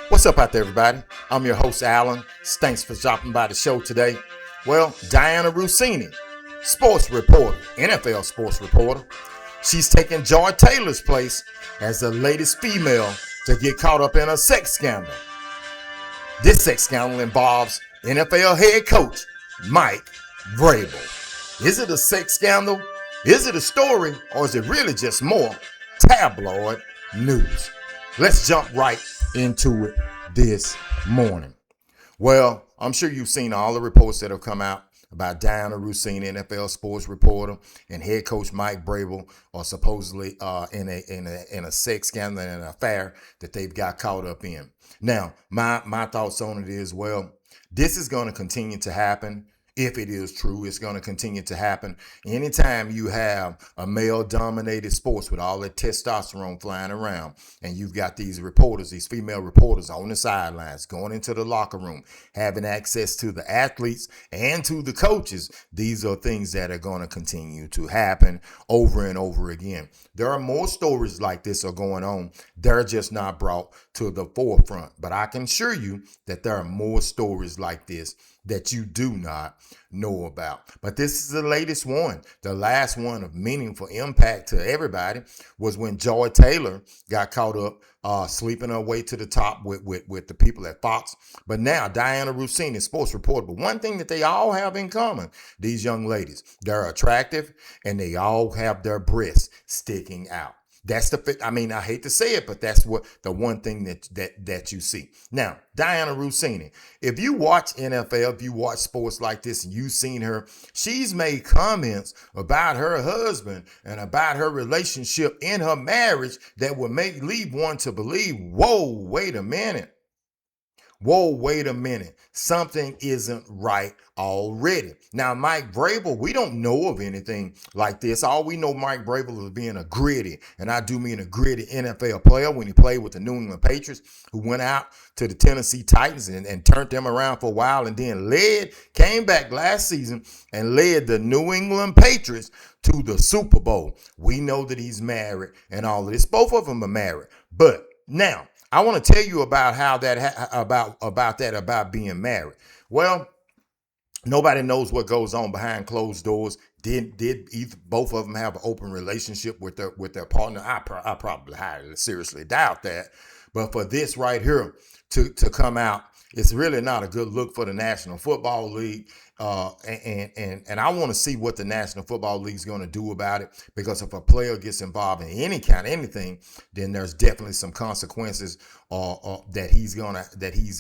What's up out there, everybody? I'm your host, Alan. Thanks for dropping by the show today. Well, Dianna Russini, sports reporter, NFL sports reporter. She's taking Joy Taylor's place as the latest female to get caught up in a sex scandal. This sex scandal involves NFL head coach Mike Vrabel. Is it a sex scandal? Is it a story? Or is it really just more tabloid news? Let's jump right into it this morning. Well, I'm sure you've seen all the reports that have come out about Dianna Russini, NFL sports reporter, and head coach Mike Vrabel are supposedly in a sex scandal and an affair that they've got caught up in. Now, my thoughts on it is, well, this is going to continue to happen. If it is true, it's going to continue to happen. Anytime you have a male-dominated sports with all that testosterone flying around, and you've got these reporters, these female reporters on the sidelines, going into the locker room, having access to the athletes and to the coaches, these are things that are going to continue to happen over and over again. There are more stories like this are going on. They're just not brought to the forefront. But I can assure you that there are more stories like this that you do not know about. But this is the latest one. The last one of meaningful impact to everybody was when Joy Taylor got caught up sleeping her way to the top with the people at Fox. But now Dianna Russini, sports reporter. But one thing that they all have in common, these young ladies, they're attractive and they all have their breasts sticking out. That's I hate to say it, but that's what the one thing that you see. Now, Dianna Russini, if you watch NFL, if you watch sports like this and you've seen her, she's made comments about her husband and about her relationship in her marriage that would lead one to believe, whoa, wait a minute. Whoa, wait a minute. Something isn't right already. Now, Mike Vrabel, we don't know of anything like this. All we know Mike Vrabel is being a gritty, and I do mean a gritty NFL player when he played with the New England Patriots, who went out to the Tennessee Titans and turned them around for a while and then came back last season and led the New England Patriots to the Super Bowl. We know that he's married and all of this. Both of them are married. But now, I want to tell you about how that about being married. Well, nobody knows what goes on behind closed doors. Did either both of them have an open relationship with their partner? I probably highly seriously doubt that. But for this right here to come out, it's really not a good look for the National Football League. And I want to see what the National Football League is going to do about it, because if a player gets involved in anything, then there's definitely some consequences that he's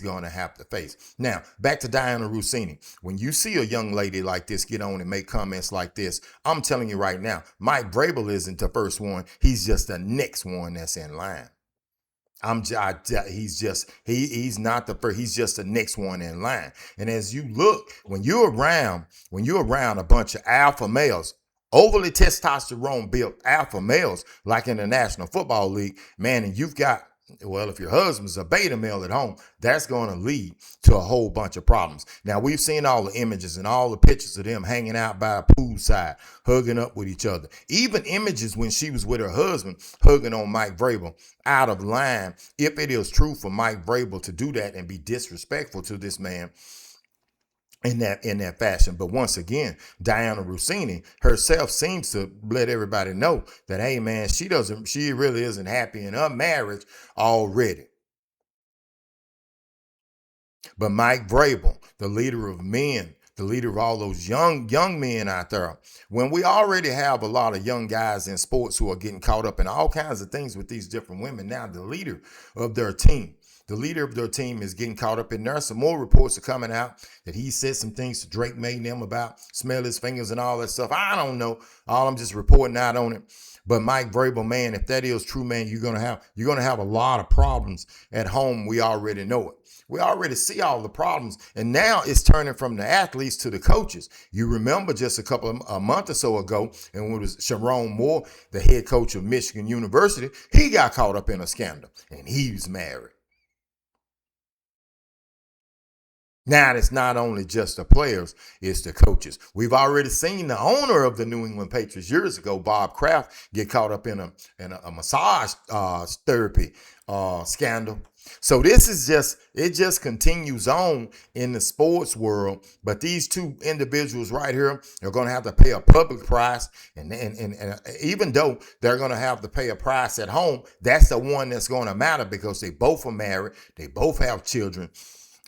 gonna have to face. Now, back to Dianna Russini. When you see a young lady like this get on and make comments like this, I'm telling you right now, Mike Vrabel isn't the first one. He's just the next one that's in line. He's not the first. He's just the next one in line. And as you look, when you're around a bunch of alpha males, overly testosterone built alpha males, like in the National Football League, man, and you've got, well, if your husband's a beta male at home, that's going to lead to a whole bunch of problems. Now, we've seen all the images and all the pictures of them hanging out by a poolside, hugging up with each other. Even images when she was with her husband, hugging on Mike Vrabel, out of line. If it is true for Mike Vrabel to do that and be disrespectful to this man in that fashion. But once again, Dianna Russini herself seems to let everybody know that, hey man, she really isn't happy in her marriage already. But Mike Vrabel, the leader of men, the leader of all those young men out there, when we already have a lot of young guys in sports who are getting caught up in all kinds of things with these different women, now the leader of their team is getting caught up in there. Some more reports are coming out that he said some things to Drake May and them about smell his fingers and all that stuff. I don't know. All I'm just reporting out on it. But Mike Vrabel, man, if that is true, man, you're gonna have a lot of problems at home. We already know it. We already see all the problems, and now it's turning from the athletes to the coaches. You remember just a month or so ago, and when it was Sharon Moore, the head coach of Michigan University, he got caught up in a scandal, and he was married. Now it's not only just the players, it's the coaches. We've already seen the owner of the New England Patriots years ago, Bob Kraft, get caught up in a massage therapy scandal. So this is it just continues on in the sports world. But these two individuals right here are going to have to pay a public price. And even though they're going to have to pay a price at home, that's the one that's going to matter because they both are married. They both have children.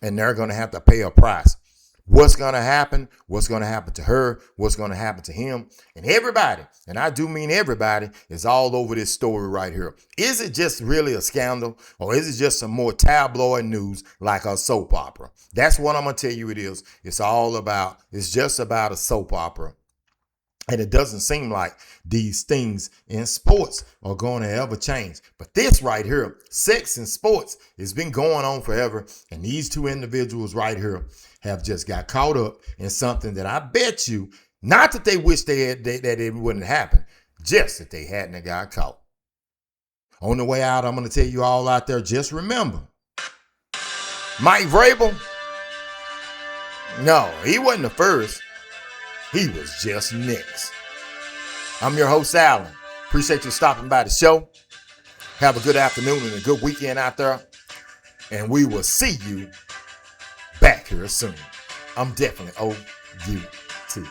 And they're going to have to pay a price. What's going to happen? What's going to happen to her? What's going to happen to him? And everybody, and I do mean everybody, is all over this story right here. Is it just really a scandal? Or is it just some more tabloid news like a soap opera? That's what I'm going to tell you it is. It's just about a soap opera. And it doesn't seem like these things in sports are going to ever change. But this right here, sex in sports, has been going on forever. And these two individuals right here have just got caught up in something that I bet you, not that they wish that it wouldn't happen, just that they hadn't got caught. On the way out, I'm going to tell you all out there, just remember, Mike Vrabel, no, he wasn't the first. He was just next. I'm your host, Alan. Appreciate you stopping by the show. Have a good afternoon and a good weekend out there. And we will see you back here soon. I'm definitely OUT.